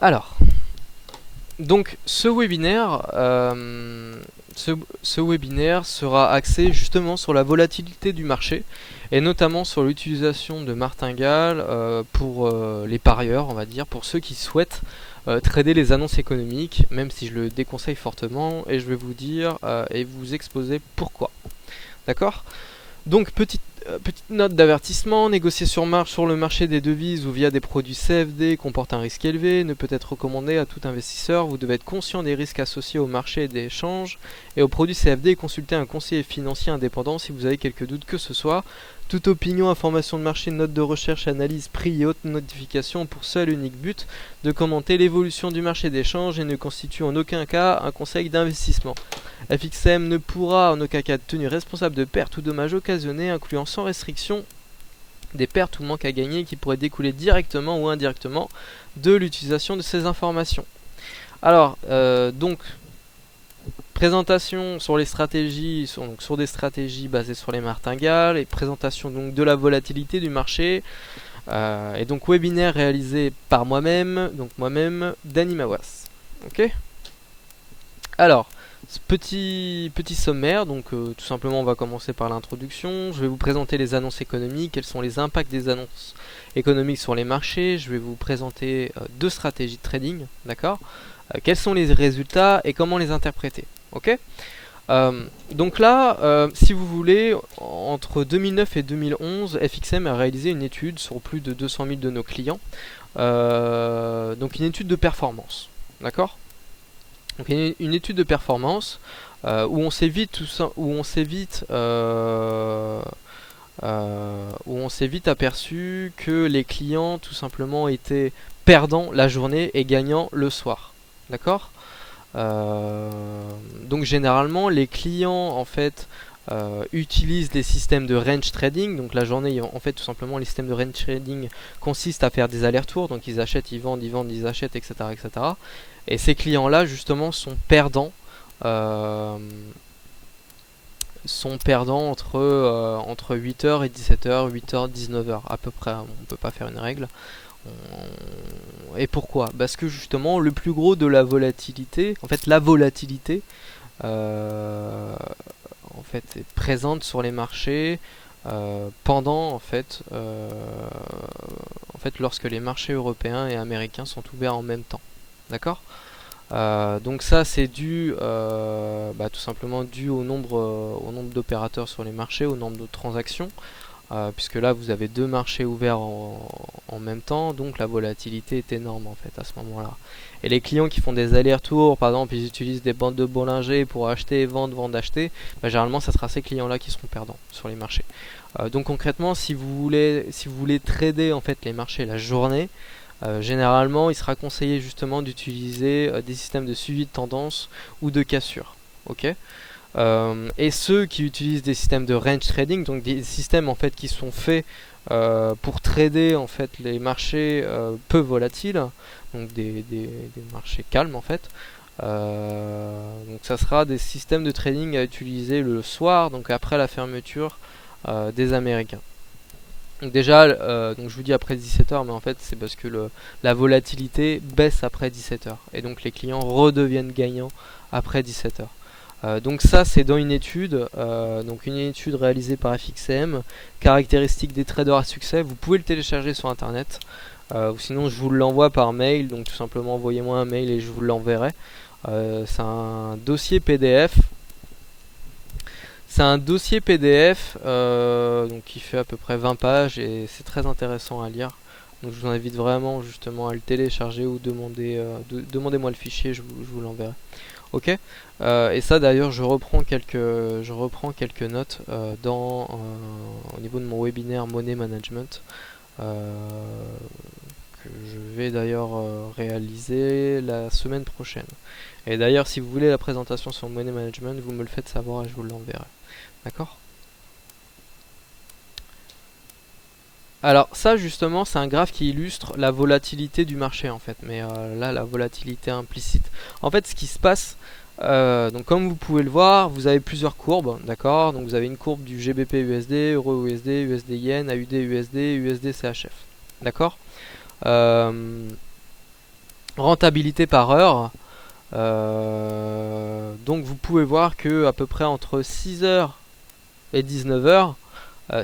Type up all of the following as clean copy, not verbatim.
Alors, donc ce webinaire sera axé justement sur la volatilité du marché et notamment sur l'utilisation de martingale pour les parieurs, on va dire, pour ceux qui souhaitent trader les annonces économiques, même si je le déconseille fortement, et je vais vous dire et vous exposer pourquoi. D'accord ? Donc petite note d'avertissement, négocier sur marge sur le marché des devises ou via des produits CFD comporte un risque élevé, ne peut être recommandé à tout investisseur. Vous devez être conscient des risques associés au marché d'échange et aux produits CFD et consulter un conseiller financier indépendant si vous avez quelques doutes que ce soit. Toute opinion, information de marché, note de recherche, analyse, prix et haute notification ont pour seul unique but de commenter l'évolution du marché d'échange et ne constitue en aucun cas un conseil d'investissement. FXM ne pourra en aucun cas être tenu responsable de pertes ou dommages occasionnés, incluant sans restriction des pertes ou manques à gagner qui pourraient découler directement ou indirectement de l'utilisation de ces informations. Alors, donc, présentation sur les stratégies, sur des stratégies basées sur les martingales, et présentation donc de la volatilité du marché, et donc webinaire réalisé par moi-même, Dany Mawas. Ok ? Alors, petit sommaire, donc tout simplement on va commencer par l'introduction. Je vais vous présenter les annonces économiques, quels sont les impacts des annonces économiques sur les marchés. Je vais vous présenter deux stratégies de trading, d'accord, quels sont les résultats et comment les interpréter. Ok. Donc là, si vous voulez, entre 2009 et 2011, FXM a réalisé une étude sur plus de 200 000 de nos clients, donc une étude de performance, d'accord. Donc une étude de performance où on s'est vite aperçu que les clients tout simplement étaient perdants la journée et gagnants le soir. D'accord. Donc généralement les clients en fait utilisent des systèmes de range trading. Donc la journée, en fait, tout simplement, les systèmes de range trading consistent à faire des allers-retours. Donc ils achètent, ils vendent, ils achètent, etc., etc. Et ces clients-là, justement, sont perdants. Entre 8h et 17h, 8h, 19h à peu près. On ne peut pas faire une règle. Et pourquoi ? Parce que justement, le plus gros de la volatilité, en fait, la volatilité, en fait, est présente sur les marchés pendant, lorsque les marchés européens et américains sont ouverts en même temps. D'accord ? Donc ça c'est dû tout simplement dû au nombre d'opérateurs sur les marchés, au nombre de transactions, puisque là vous avez deux marchés ouverts en même temps, donc la volatilité est énorme en fait à ce moment-là. Et les clients qui font des allers-retours, par exemple ils utilisent des bandes de Bollinger pour acheter, vendre, acheter, généralement ça sera ces clients-là qui seront perdants sur les marchés. Donc concrètement si vous voulez trader en fait les marchés la journée, généralement, il sera conseillé justement d'utiliser des systèmes de suivi de tendance ou de cassure. Ok. Et ceux qui utilisent des systèmes de range trading, donc des systèmes en fait qui sont faits pour trader en fait les marchés peu volatiles, donc des marchés calmes en fait. Donc ça sera des systèmes de trading à utiliser le soir, donc après la fermeture des Américains. Donc déjà, donc je vous dis après 17h, mais en fait c'est parce que la volatilité baisse après 17h. Et donc les clients redeviennent gagnants après 17h. Donc ça c'est dans une étude, réalisée par FXM, caractéristiques des traders à succès. Vous pouvez le télécharger sur internet, ou sinon je vous l'envoie par mail, donc tout simplement envoyez-moi un mail et je vous l'enverrai. C'est un dossier PDF. C'est un dossier PDF donc qui fait à peu près 20 pages et c'est très intéressant à lire. Donc je vous invite vraiment justement à le télécharger ou demandez-moi le fichier, je vous l'enverrai. Ok. Et ça d'ailleurs je reprends quelques notes au niveau de mon webinaire Money Management que je vais d'ailleurs réaliser la semaine prochaine. Et d'ailleurs si vous voulez la présentation sur le Money Management, vous me le faites savoir et je vous l'enverrai. D'accord ? Alors ça justement c'est un graphe qui illustre la volatilité du marché en fait, mais là la volatilité implicite. En fait ce qui se passe, donc comme vous pouvez le voir, vous avez plusieurs courbes, d'accord. Donc vous avez une courbe du GBP USD, Euro USD, USD Yen, AUD USD, USD CHF, d'accord. rentabilité par heure. Donc vous pouvez voir que à peu près entre 6 heures et 19 heures,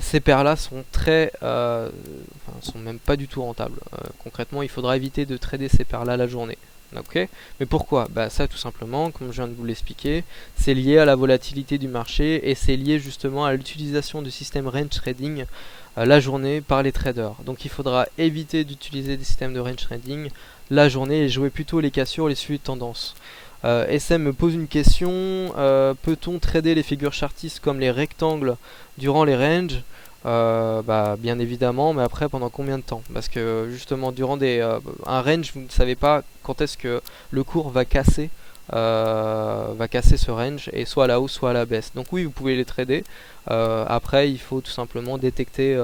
ces paires-là sont sont même pas du tout rentables. Concrètement, il faudra éviter de trader ces paires-là la journée. Ok. Mais pourquoi? Bah ça, tout simplement, comme je viens de vous l'expliquer, c'est lié à la volatilité du marché et c'est lié justement à l'utilisation du système range trading la journée par les traders. Donc il faudra éviter d'utiliser des systèmes de range trading la journée et jouer plutôt les cassures, les suivis de tendance. SM me pose une question, peut-on trader les figures chartistes comme les rectangles durant les ranges? Bah, bien évidemment, mais après pendant combien de temps? Parce que justement durant un range, vous ne savez pas quand est-ce que le cours va casser ce range, et soit à la hausse soit à la baisse. Donc oui, vous pouvez les trader. Après il faut tout simplement détecter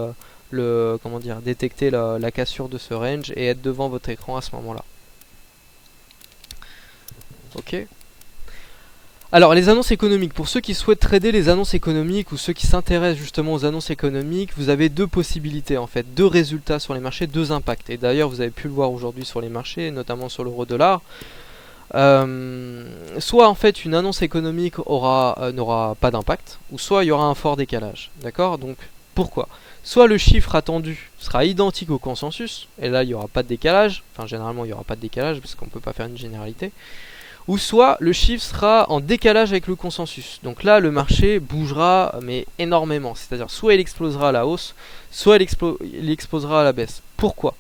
détecter la cassure de ce range et être devant votre écran à ce moment là. Ok. Alors les annonces économiques, pour ceux qui souhaitent trader les annonces économiques ou ceux qui s'intéressent justement aux annonces économiques, vous avez deux possibilités en fait, deux résultats sur les marchés, deux impacts. Et d'ailleurs vous avez pu le voir aujourd'hui sur les marchés, notamment sur l'euro-dollar. Soit en fait une annonce économique n'aura pas d'impact, ou soit il y aura un fort décalage. D'accord? Donc pourquoi? Soit le chiffre attendu sera identique au consensus, et là il n'y aura pas de décalage, enfin généralement il n'y aura pas de décalage parce qu'on ne peut pas faire une généralité, ou soit le chiffre sera en décalage avec le consensus. Donc là, le marché bougera, mais énormément. C'est-à-dire, soit il explosera à la hausse, soit il explosera à la baisse. Pourquoi?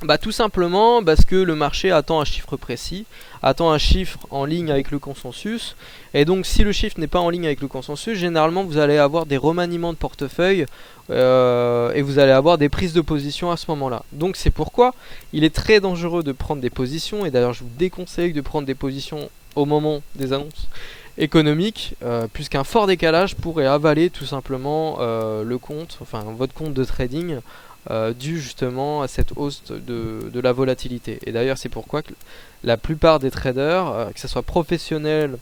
Bah tout simplement parce que le marché attend un chiffre précis, attend un chiffre en ligne avec le consensus, et donc si le chiffre n'est pas en ligne avec le consensus, généralement vous allez avoir des remaniements de portefeuille et vous allez avoir des prises de position à ce moment-là. Donc c'est pourquoi il est très dangereux de prendre des positions, et d'ailleurs je vous déconseille de prendre des positions au moment des annonces économiques, puisqu'un fort décalage pourrait avaler tout simplement votre compte de trading, dû justement à cette hausse de la volatilité. Et d'ailleurs c'est pourquoi que la plupart des traders, que ce soit professionnels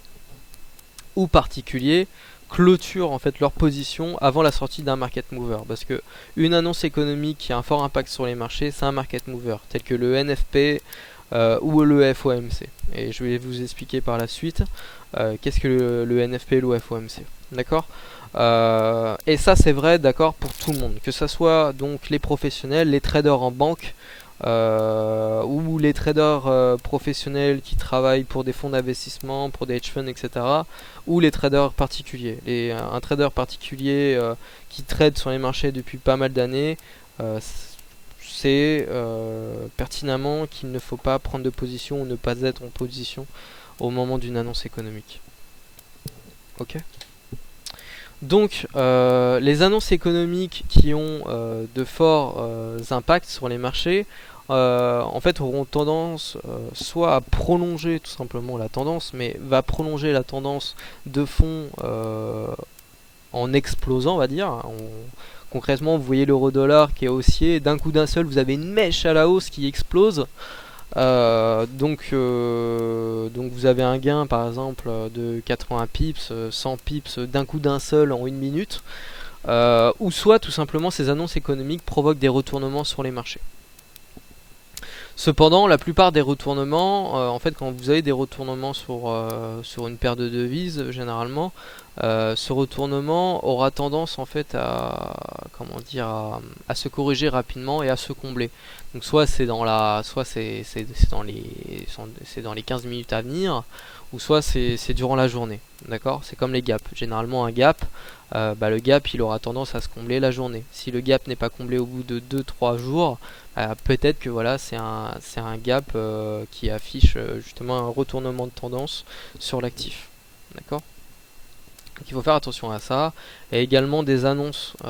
ou particuliers, clôturent en fait leur position avant la sortie d'un market mover, parce que une annonce économique qui a un fort impact sur les marchés, c'est un market mover tel que le NFP ou le FOMC, et je vais vous expliquer par la suite qu'est-ce que le NFP et le FOMC. D'accord? Et ça c'est vrai, d'accord, pour tout le monde, que ce soit donc les professionnels, les traders en banque, ou les traders professionnels qui travaillent pour des fonds d'investissement, pour des hedge funds, etc., ou les traders particuliers. Un trader particulier qui trade sur les marchés depuis pas mal d'années, c'est pertinemment qu'il ne faut pas prendre de position ou ne pas être en position au moment d'une annonce économique. Ok? Donc les annonces économiques qui ont de forts impacts sur les marchés en fait auront tendance soit à prolonger tout simplement la tendance, mais va prolonger la tendance de fond en explosant, on va dire. Concrètement, vous voyez l'euro-dollar qui est haussier, d'un coup d'un seul vous avez une mèche à la hausse qui explose. Donc vous avez un gain par exemple de 80 pips, 100 pips d'un coup d'un seul en une minute, ou soit tout simplement ces annonces économiques provoquent des retournements sur les marchés. Cependant, la plupart des retournements, en fait, quand vous avez des retournements sur une paire de devises, généralement, ce retournement aura tendance en fait à se corriger rapidement et à se combler. Donc soit c'est dans les 15 minutes à venir, ou soit c'est durant la journée. D'accord? C'est comme les gaps. Généralement un gap, le gap il aura tendance à se combler la journée. Si le gap n'est pas comblé au bout de 2-3 jours, peut-être que voilà, c'est un gap qui affiche justement un retournement de tendance sur l'actif. D'accord? Donc il faut faire attention à ça. Et également des annonces, pas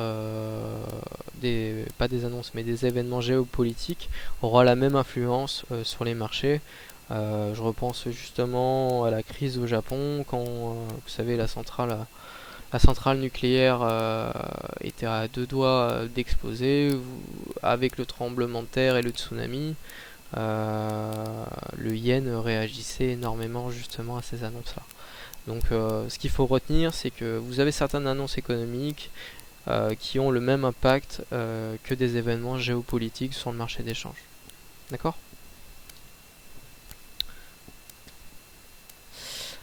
des annonces, mais des événements géopolitiques aura la même influence sur les marchés. Je repense justement à la crise au Japon, quand vous savez la centrale nucléaire était à deux doigts d'exploser, avec le tremblement de terre et le tsunami. Le yen réagissait énormément justement à ces annonces-là. Donc ce qu'il faut retenir, c'est que vous avez certaines annonces économiques qui ont le même impact que des événements géopolitiques sur le marché d'échange. D'accord ?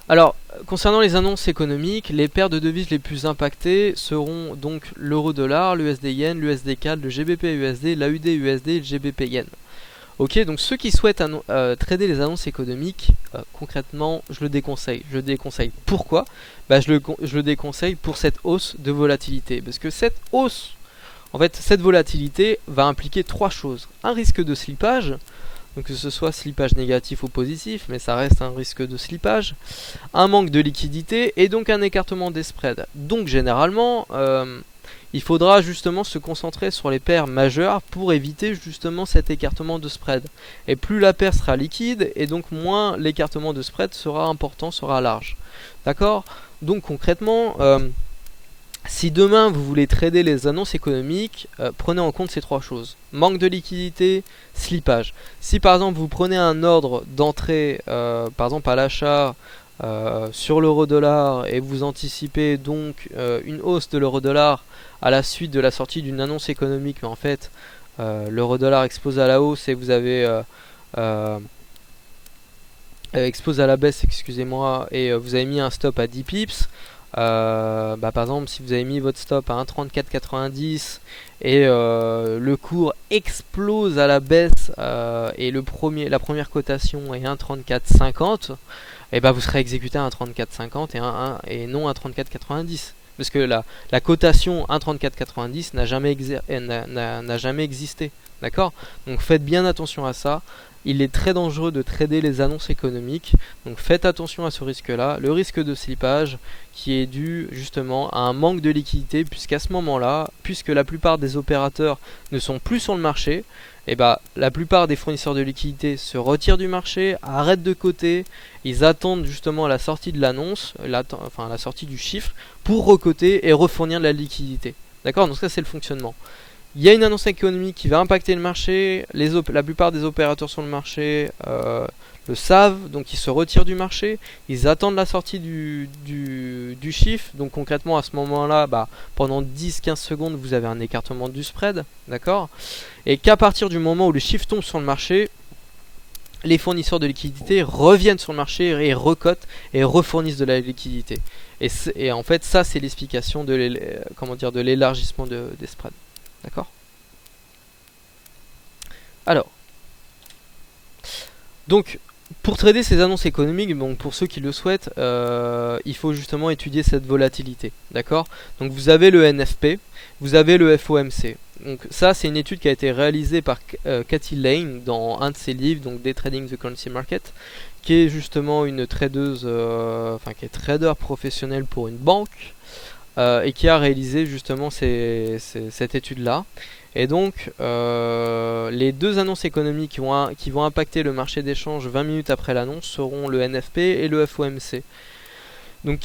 Alors, concernant les annonces économiques, les paires de devises les plus impactées seront donc l'euro-dollar, l'USD-yen, l'USD-CAD, le GBP-USD, l'AUD-USD et le GBP-yen. Ok, donc ceux qui souhaitent trader les annonces économiques, concrètement, je le déconseille. Je le déconseille. Pourquoi? Je le déconseille pour cette hausse de volatilité. Parce que cette hausse, en fait, cette volatilité va impliquer trois choses. Un risque de slippage, donc que ce soit slippage négatif ou positif, mais ça reste un risque de slippage. Un manque de liquidité et donc un écartement des spreads. Donc généralement, il faudra justement se concentrer sur les paires majeures pour éviter justement cet écartement de spread. Et plus la paire sera liquide, et donc moins l'écartement de spread sera important, sera large. D'accord? Donc concrètement, si demain vous voulez trader les annonces économiques, prenez en compte ces trois choses. Manque de liquidité, slippage. Si par exemple vous prenez un ordre d'entrée, par exemple à l'achat, sur l'euro-dollar et vous anticipez donc une hausse de l'euro-dollar à la suite de la sortie d'une annonce économique, mais en fait l'euro-dollar explose à la hausse et vous avez explose à la baisse, excusez-moi, et vous avez mis un stop à 10 pips. Par exemple, si vous avez mis votre stop à 1,3490 et le cours explose à la baisse et la première cotation est 1,3450, et vous serez exécuté à 1,3450 et non à 1,3490. Parce que la cotation 1,3490 n'a jamais existé. D'accord? Donc faites bien attention à ça. Il est très dangereux de trader les annonces économiques. Donc faites attention à ce risque-là. Le risque de slippage qui est dû justement à un manque de liquidité, puisqu'à ce moment-là, puisque la plupart des opérateurs ne sont plus sur le marché, la plupart des fournisseurs de liquidités se retirent du marché, arrêtent de coter, ils attendent justement la sortie de l'annonce, la sortie du chiffre, pour recoter et refournir de la liquidité. D'accord? Donc ça c'est le fonctionnement. Il y a une annonce économique qui va impacter le marché, la plupart des opérateurs sur le marché le savent, donc ils se retirent du marché, ils attendent la sortie du chiffre, donc concrètement à ce moment-là, pendant 10-15 secondes vous avez un écartement du spread, d'accord? Et qu'à partir du moment où le chiffre tombe sur le marché, les fournisseurs de liquidité reviennent sur le marché et recotent et refournissent de la liquidité. Et en fait ça c'est l'explication de l'élargissement des spreads. D'accord? Alors, donc, pour trader ces annonces économiques, bon, pour ceux qui le souhaitent, il faut justement étudier cette volatilité. D'accord? Donc, vous avez le NFP, vous avez le FOMC. Donc, ça, c'est une étude qui a été réalisée par Cathy Lane dans un de ses livres, donc Day Trading the Currency Market, qui est justement une tradeuse, qui est trader professionnel pour une banque. Et qui a réalisé justement cette étude-là. Et donc, les deux annonces économiques qui vont impacter le marché d'échange 20 minutes après l'annonce seront le NFP et le FOMC. Donc,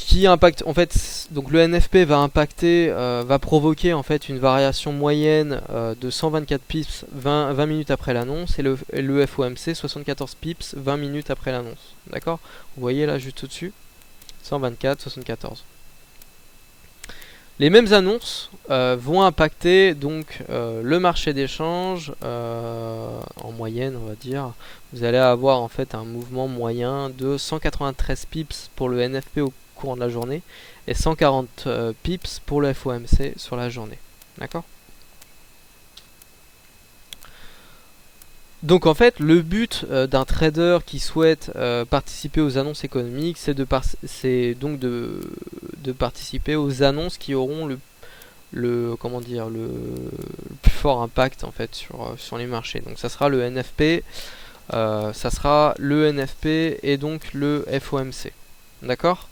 donc le NFP va provoquer en fait une variation moyenne de 124 pips 20 minutes après l'annonce, et le FOMC 74 pips 20 minutes après l'annonce. D'accord? Vous voyez là juste au-dessus, 124, 74. Les mêmes annonces vont impacter donc le marché d'échange en moyenne, on va dire. Vous allez avoir en fait un mouvement moyen de 193 pips pour le NFP au cours de la journée et 140 pips pour le FOMC sur la journée. D'accord? Donc en fait, le but d'un trader qui souhaite participer aux annonces économiques, c'est donc de participer aux annonces qui auront le plus fort impact en fait sur les marchés. Donc ça sera le NFP, et donc le FOMC. D'accord?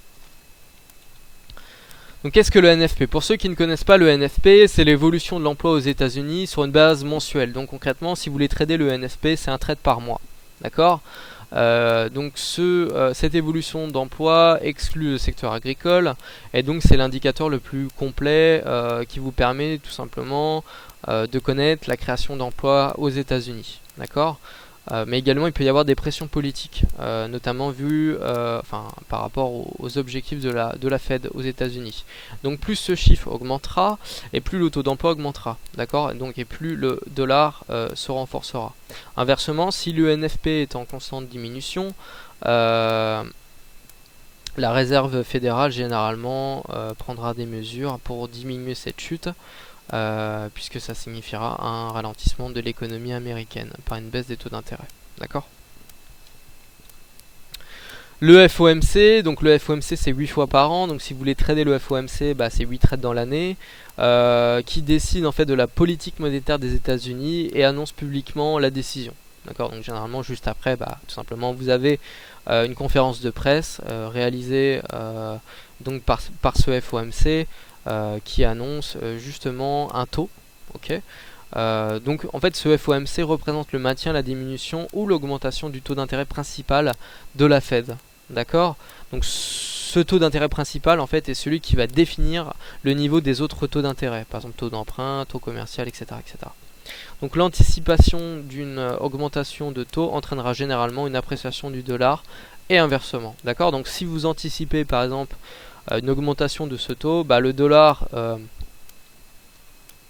Donc qu'est-ce que le NFP? Pour ceux qui ne connaissent pas le NFP, c'est l'évolution de l'emploi aux États-Unis sur une base mensuelle. Donc concrètement, si vous voulez trader le NFP, c'est un trade par mois. D'accord? Donc cette évolution d'emploi exclut le secteur agricole, et donc c'est l'indicateur le plus complet qui vous permet tout simplement de connaître la création d'emplois aux États-Unis. D'accord? Mais également il peut y avoir des pressions politiques, notamment par rapport aux objectifs de la Fed aux États-Unis. Donc plus ce chiffre augmentera et plus le taux d'emploi augmentera, d'accord? Et plus le dollar se renforcera. Inversement, si le NFP est en constante diminution, La réserve fédérale généralement prendra des mesures pour diminuer cette chute, puisque ça signifiera un ralentissement de l'économie américaine par une baisse des taux d'intérêt. D'accord ? Le FOMC, donc le FOMC c'est 8 fois par an, donc si vous voulez trader le FOMC, bah, c'est 8 trades dans l'année, qui décide en fait de la politique monétaire des États-Unis et annonce publiquement la décision. D'accord, donc généralement juste après, bah, tout simplement vous avez une conférence de presse réalisée donc par ce FOMC qui annonce justement un taux. Ok. Donc en fait ce FOMC représente le maintien, la diminution ou l'augmentation du taux d'intérêt principal de la Fed. D'accord ? Donc ce taux d'intérêt principal en fait est celui qui va définir le niveau des autres taux d'intérêt, par exemple taux d'emprunt, taux commercial, etc. etc. Donc l'anticipation d'une augmentation de taux entraînera généralement une appréciation du dollar et inversement. D'accord ? Donc si vous anticipez par exemple une augmentation de ce taux, bah, le dollar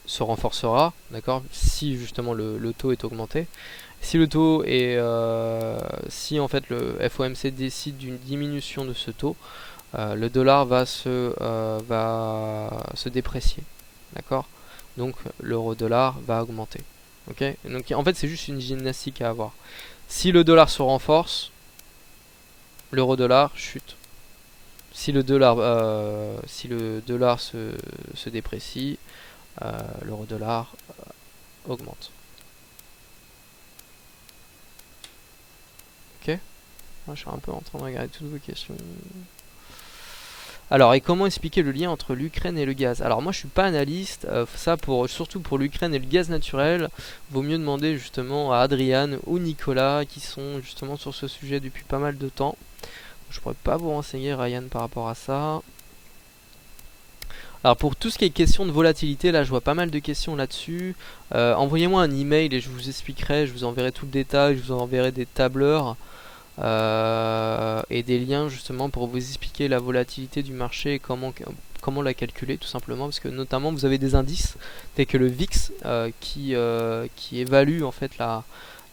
se renforcera, d'accord, si justement le taux est augmenté. Si le taux est, si en fait le FOMC décide d'une diminution de ce taux, le dollar va se déprécier, d'accord. Donc l'euro-dollar va augmenter. Ok. Donc en fait c'est juste une gymnastique à avoir. Si le dollar se renforce, l'euro-dollar chute. Si le dollar se déprécie, l'euro-dollar augmente. Ok. Je suis un peu en train de regarder toutes vos questions. Alors, et comment expliquer le lien entre l'Ukraine et le gaz? Alors moi je suis pas analyste, ça surtout pour l'Ukraine et le gaz naturel, vaut mieux demander justement à Adriane ou Nicolas qui sont justement sur ce sujet depuis pas mal de temps. Je pourrais pas vous renseigner Ryan par rapport à ça. Alors pour tout ce qui est question de volatilité, là je vois pas mal de questions là-dessus. Envoyez-moi un email et je vous expliquerai, je vous enverrai tout le détail, je vous enverrai des tableurs et des liens justement pour vous expliquer la volatilité du marché et comment la calculer tout simplement, parce que notamment vous avez des indices tels que le VIX qui évalue en fait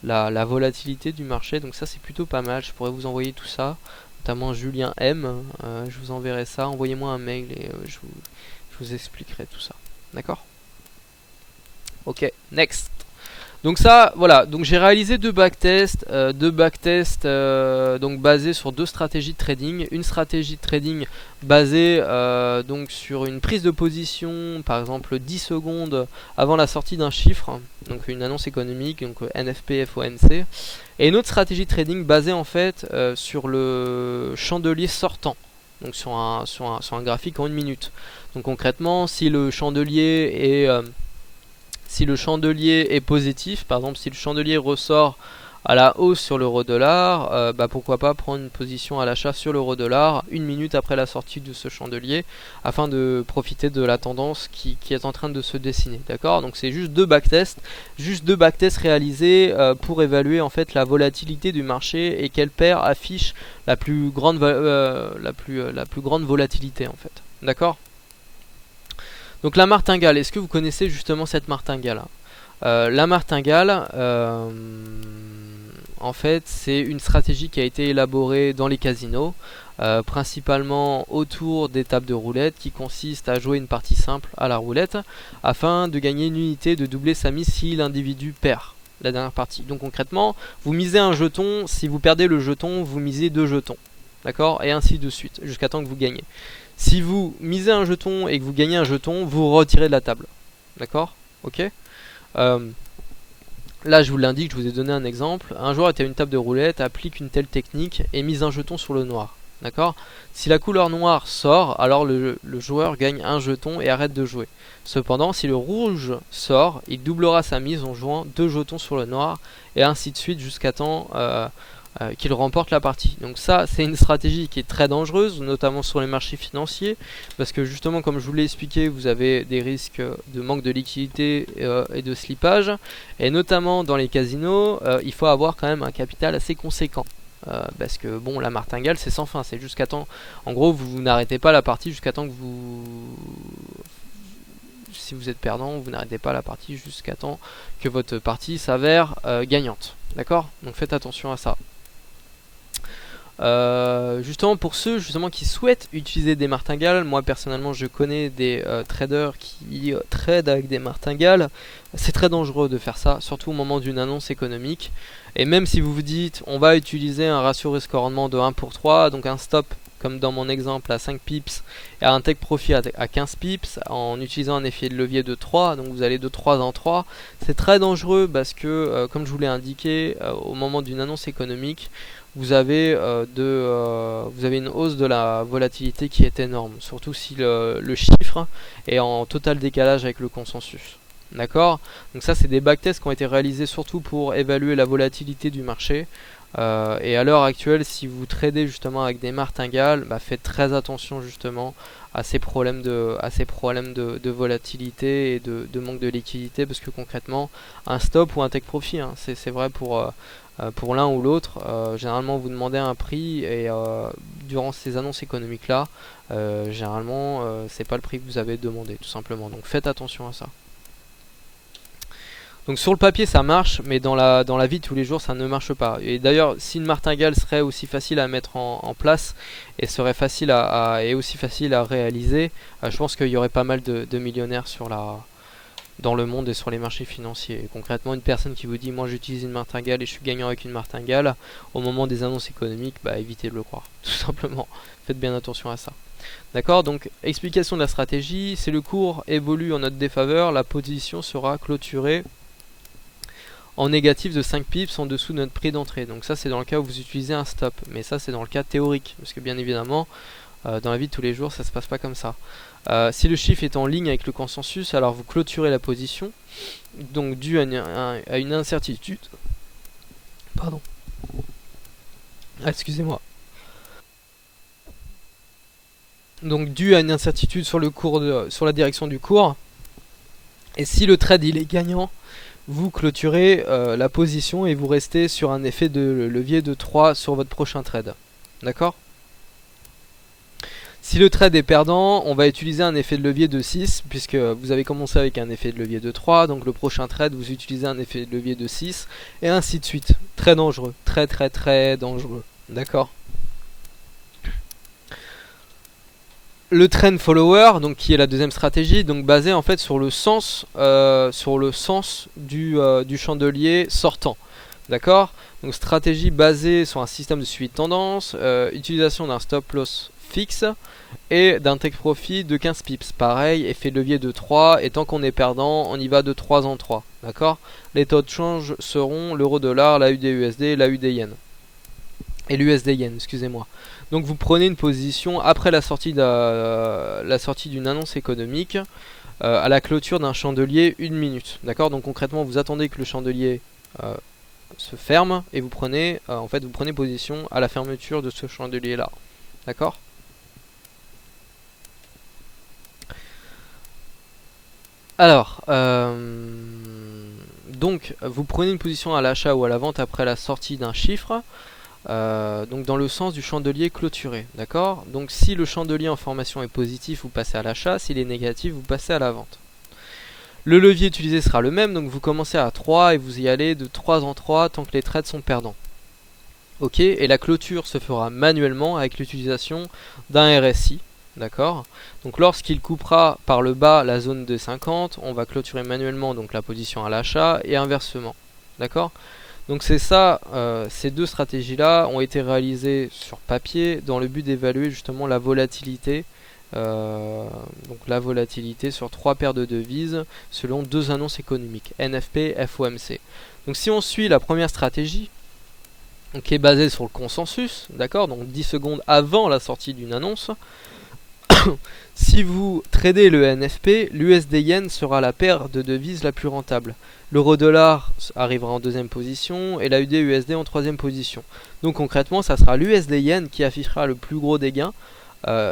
la volatilité du marché, donc ça c'est plutôt pas mal. Je pourrais vous envoyer tout ça, notamment Julien M, je vous enverrai ça, envoyez-moi un mail et je vous expliquerai tout ça. D'accord? Ok, next. Donc ça, voilà, donc j'ai réalisé deux backtests, donc basés sur deux stratégies de trading. Une stratégie de trading basée donc sur une prise de position, par exemple 10 secondes avant la sortie d'un chiffre, donc une annonce économique, donc NFP, FOMC. Et une autre stratégie de trading basée en fait sur le chandelier sortant, donc sur un graphique en 1 minute. Donc concrètement, si le chandelier est positif, par exemple si le chandelier ressort à la hausse sur l'euro-dollar, pourquoi pas prendre une position à l'achat sur l'euro-dollar 1 minute après la sortie de ce chandelier afin de profiter de la tendance qui est en train de se dessiner. D'accord? Donc c'est juste deux backtests réalisés pour évaluer en fait la volatilité du marché et quelle paire affiche la plus grande volatilité en fait. D'accord? Donc la martingale, est-ce que vous connaissez justement cette martingale? La martingale, en fait, c'est une stratégie qui a été élaborée dans les casinos, principalement autour des tables de roulette, qui consiste à jouer une partie simple à la roulette, afin de gagner une unité, de doubler sa mise si l'individu perd la dernière partie. Donc concrètement, vous misez un jeton, si vous perdez le jeton, vous misez 2 jetons. D'accord? Et ainsi de suite, jusqu'à temps que vous gagnez. Si vous misez un jeton et que vous gagnez un jeton, vous retirez de la table. D'accord? Ok. Là, je vous l'indique, je vous ai donné un exemple. Un joueur était à une table de roulette, applique une telle technique et mise un jeton sur le noir. D'accord? Si la couleur noire sort, alors le joueur gagne un jeton et arrête de jouer. Cependant, si le rouge sort, il doublera sa mise en jouant 2 jetons sur le noir et ainsi de suite jusqu'à temps qu'il remporte la partie. Donc ça, c'est une stratégie qui est très dangereuse, notamment sur les marchés financiers, parce que justement, comme je vous l'ai expliqué, vous avez des risques de manque de liquidité et de slippage, et notamment dans les casinos, il faut avoir quand même un capital assez conséquent. Parce que bon, la martingale c'est sans fin, c'est jusqu'à temps, en gros vous n'arrêtez pas la partie jusqu'à temps que si vous êtes perdant, vous n'arrêtez pas la partie jusqu'à temps que votre partie s'avère gagnante. D'accord? Donc faites attention à ça. Justement pour ceux justement qui souhaitent utiliser des martingales, moi personnellement je connais des traders qui tradent avec des martingales. C'est très dangereux de faire ça, surtout au moment d'une annonce économique. Et même si vous vous dites on va utiliser un ratio risque-rendement de 1 pour 3, donc un stop comme dans mon exemple à 5 pips et un take profit à 15 pips en utilisant un effet de levier de 3, donc vous allez de 3 en 3, c'est très dangereux parce que comme je vous l'ai indiqué, au moment d'une annonce économique, vous avez une hausse de la volatilité qui est énorme, surtout si le chiffre est en total décalage avec le consensus. D'accord? Donc ça c'est des backtests qui ont été réalisés surtout pour évaluer la volatilité du marché. Et à l'heure actuelle, si vous tradez justement avec des martingales, faites très attention justement à ces problèmes de volatilité et de manque de liquidité, parce que concrètement, un stop ou un take profit, hein, c'est vrai pour l'un ou l'autre, généralement vous demandez un prix et durant ces annonces économiques là, généralement c'est pas le prix que vous avez demandé tout simplement, donc faites attention à ça. Donc sur le papier ça marche, mais dans la vie de tous les jours ça ne marche pas. Et d'ailleurs si une martingale serait aussi facile à mettre en place et serait facile et aussi facile à réaliser, je pense qu'il y aurait pas mal de millionnaires dans le monde et sur les marchés financiers. Et concrètement, une personne qui vous dit moi j'utilise une martingale et je suis gagnant avec une martingale, au moment des annonces économiques, évitez de le croire, tout simplement. Faites bien attention à ça. D'accord, donc explication de la stratégie, si le cours évolue en notre défaveur, la position sera clôturée en négatif de 5 pips en dessous de notre prix d'entrée. Donc ça c'est dans le cas où vous utilisez un stop, mais ça c'est dans le cas théorique, parce que bien évidemment dans la vie de tous les jours ça se passe pas comme ça. Si le chiffre est en ligne avec le consensus, alors vous clôturez la position, donc dû à une incertitude. Pardon. Excusez-moi. Donc dû à une incertitude sur sur la direction du cours. Et si le trade il est gagnant, vous clôturez la position et vous restez sur un effet de levier de 3 sur votre prochain trade. D'accord ? Si le trade est perdant, on va utiliser un effet de levier de 6, puisque vous avez commencé avec un effet de levier de 3, donc le prochain trade vous utilisez un effet de levier de 6, et ainsi de suite. Très dangereux, très dangereux. D'accord ? Le trend follower, donc qui est la deuxième stratégie, donc basée en fait sur le sens du chandelier sortant. D'accord ? Donc stratégie basée sur un système de suivi de tendance, utilisation d'un stop loss fixe et d'un take profit de 15 pips. Pareil, effet de levier de 3, et tant qu'on est perdant, on y va de 3 en 3. D'accord ? Les taux de change seront l'euro-dollar, la UD-USD, la UD-Yen. Et l'USD-Yen, excusez-moi. Donc vous prenez une position après la sortie d'une annonce économique à la clôture d'un chandelier 1 minute. D'accord ? Donc concrètement, vous attendez que le chandelier se ferme et vous prenez position à la fermeture de ce chandelier là. D'accord ? Alors, donc vous prenez une position à l'achat ou à la vente après la sortie d'un chiffre, donc dans le sens du chandelier clôturé, d'accord ? Donc si le chandelier en formation est positif, vous passez à l'achat, s'il est négatif, vous passez à la vente. Le levier utilisé sera le même, donc vous commencez à 3 et vous y allez de 3 en 3 tant que les trades sont perdants. Ok, et la clôture se fera manuellement avec l'utilisation d'un RSI. D'accord. Donc lorsqu'il coupera par le bas la zone de 50, on va clôturer manuellement donc la position à l'achat et inversement. D'accord. Donc c'est ça, ces deux stratégies-là ont été réalisées sur papier dans le but d'évaluer justement la volatilité. Donc la volatilité sur 3 paires de devises selon 2 annonces économiques, NFP, FOMC. Donc si on suit la première stratégie, qui est basée sur le consensus, d'accord, donc 10 secondes avant la sortie d'une annonce, si vous tradez le NFP, l'USD-Yen sera la paire de devises la plus rentable. L'euro-dollar arrivera en deuxième position et la UD-USD en troisième position. Donc concrètement, ça sera l'USD-Yen qui affichera le plus gros des gains.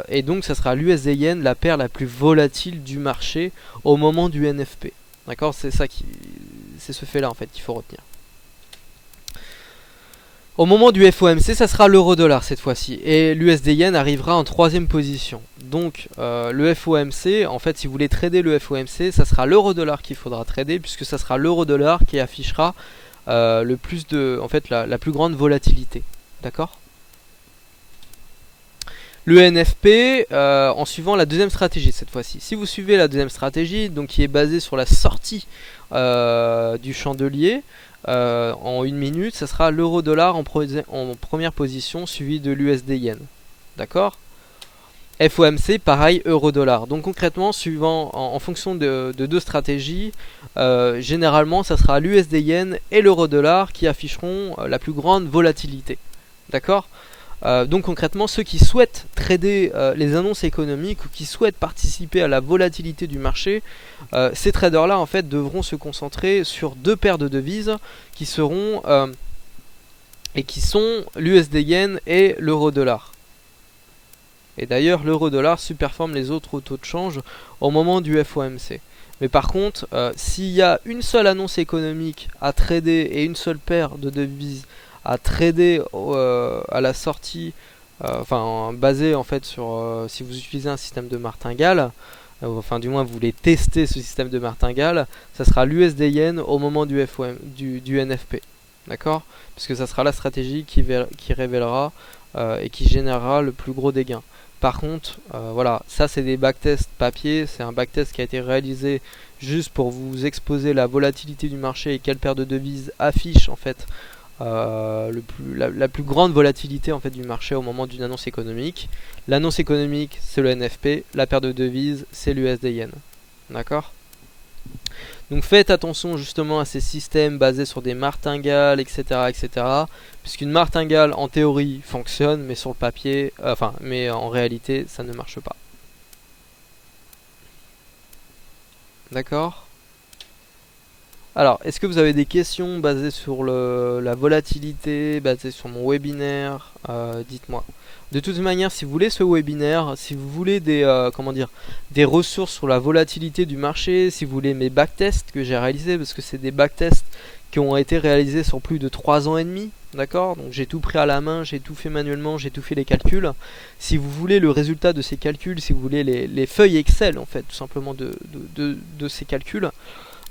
Et donc ça sera l'USD-Yen la paire la plus volatile du marché au moment du NFP. D'accord, c'est ce fait là en fait qu'il faut retenir. Au moment du FOMC, ça sera l'euro-dollar cette fois-ci. Et l'USD-Yen arrivera en troisième position. Donc le FOMC, en fait si vous voulez trader le FOMC, ça sera l'euro-dollar qu'il faudra trader, puisque ça sera l'euro-dollar qui affichera la plus grande volatilité. D'accord ? le NFP en suivant la deuxième stratégie cette fois-ci. Si vous suivez la deuxième stratégie, donc qui est basée sur la sortie du chandelier en 1 minute, ça sera l'euro-dollar en première position suivi de l'USD yen. D'accord? FOMC, pareil, euro-dollar. Donc concrètement, suivant en fonction de deux stratégies, généralement, ça sera l'USD yen et l'euro-dollar qui afficheront la plus grande volatilité. D'accord? Donc concrètement, ceux qui souhaitent trader les annonces économiques ou qui souhaitent participer à la volatilité du marché, ces traders-là en fait devront se concentrer sur deux paires de devises qui seront et qui sont l'USD yen et l'euro-dollar. Et d'ailleurs, l'euro-dollar surperforme les autres taux de change au moment du FOMC. Mais par contre, s'il y a une seule annonce économique à trader et une seule paire de devises à trader à la sortie, enfin basé en fait sur si vous utilisez un système de martingale, enfin du moins vous voulez tester ce système de martingale, ça sera l'USD yen au moment du NFP, d'accord, puisque ça sera la stratégie qui révélera et qui générera le plus gros des gains. Par contre, voilà, ça c'est des backtests papier, c'est un backtest qui a été réalisé juste pour vous exposer la volatilité du marché et quelle paire de devises affiche en fait la plus grande volatilité en fait du marché au moment d'une annonce économique. L'annonce économique c'est le NFP, la paire de devises c'est l'USD yen. D'accord? Donc faites attention justement à ces systèmes basés sur des martingales, etc. etc. puisqu'une martingale en théorie fonctionne, mais sur le papier, mais en réalité ça ne marche pas. D'accord? Alors, est-ce que vous avez des questions basées sur la volatilité, basées sur mon webinaire? Dites-moi. De toute manière, si vous voulez ce webinaire, si vous voulez des ressources sur la volatilité du marché, si vous voulez mes backtests que j'ai réalisés, parce que c'est des backtests qui ont été réalisés sur plus de 3 ans et demi, d'accord? Donc j'ai tout pris à la main, j'ai tout fait manuellement, j'ai tout fait les calculs. Si vous voulez le résultat de ces calculs, si vous voulez les feuilles Excel en fait, tout simplement de ces calculs,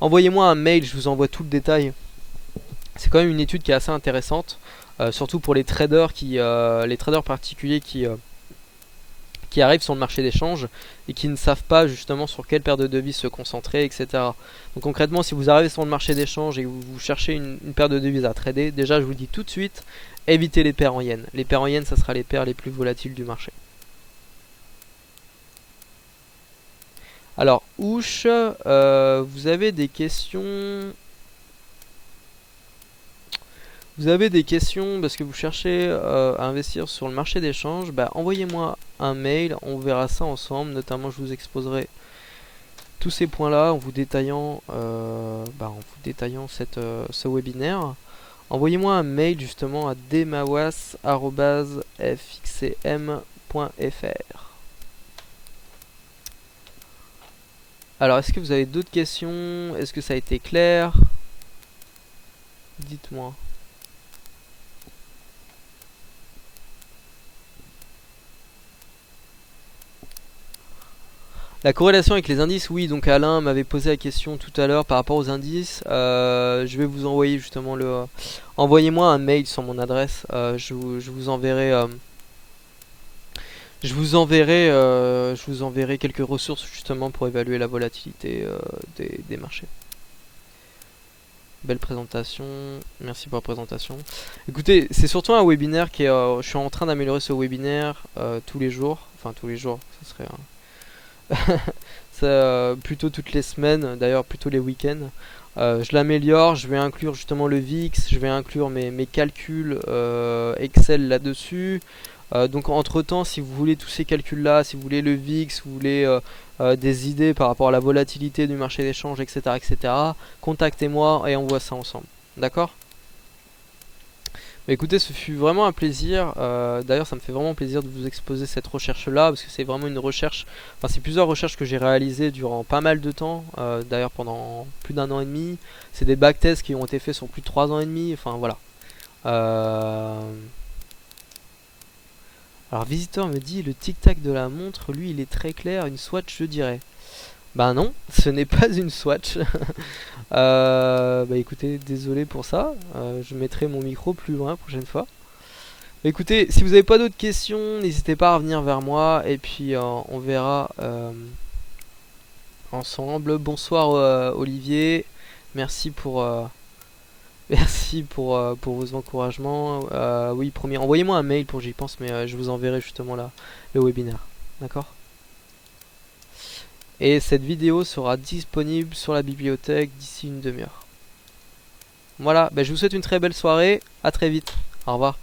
envoyez-moi un mail, je vous envoie tout le détail. C'est quand même une étude qui est assez intéressante, surtout pour les traders particuliers qui arrivent sur le marché d'échange et qui ne savent pas justement sur quelle paire de devises se concentrer, etc. Donc concrètement, si vous arrivez sur le marché d'échange et que vous cherchez une paire de devises à trader, déjà je vous dis tout de suite, évitez les paires en yens. Les paires en yens, ça sera les paires les plus volatiles du marché. Alors, Ouch, vous avez des questions? Vous avez des questions parce que vous cherchez à investir sur le marché d'échange, bah, envoyez-moi un mail, on verra ça ensemble. Notamment, je vous exposerai tous ces points-là en vous détaillant, ce webinaire. Envoyez-moi un mail justement à demawas@fxcm.fr. Alors, est-ce que vous avez d'autres questions? Est-ce que ça a été clair? Dites-moi. La corrélation avec les indices, oui, donc Alain m'avait posé la question tout à l'heure par rapport aux indices. Je vais vous envoyer justement envoyez-moi un mail sur mon adresse, je vous enverrai... je vous enverrai quelques ressources justement pour évaluer la volatilité des marchés. Belle présentation, merci pour la présentation. Écoutez, c'est surtout un webinaire qui est... je suis en train d'améliorer ce webinaire tous les jours. Enfin tous les jours, ça serait... plutôt toutes les semaines, d'ailleurs plutôt les week-ends. Je l'améliore, je vais inclure justement le VIX, je vais inclure mes calculs Excel là-dessus. Donc entre temps, si vous voulez tous ces calculs là, si vous voulez le VIX, si vous voulez des idées par rapport à la volatilité du marché d'échange, etc., etc., contactez-moi et on voit ça ensemble. D'accord? Écoutez, ce fut vraiment un plaisir. D'ailleurs, ça me fait vraiment plaisir de vous exposer cette recherche-là, parce que c'est vraiment une recherche, enfin c'est plusieurs recherches que j'ai réalisées durant pas mal de temps, d'ailleurs pendant plus d'1 an et demi. C'est des backtests qui ont été faits sur plus de 3 ans et demi, enfin voilà. Alors, Visiteur me dit, le tic-tac de la montre, lui, il est très clair, une Swatch, je dirais. Bah non, ce n'est pas une Swatch. Bah écoutez, désolé pour ça. Je mettrai mon micro plus loin la prochaine fois. Écoutez, si vous n'avez pas d'autres questions, n'hésitez pas à revenir vers moi et puis on verra ensemble. Bonsoir Olivier, merci pour merci pour vos encouragements. Oui, premier, envoyez-moi un mail pour que j'y pense, mais je vous enverrai justement là le webinaire. D'accord? Et cette vidéo sera disponible sur la bibliothèque d'ici une demi-heure. Voilà, bah, je vous souhaite une très belle soirée, à très vite, au revoir.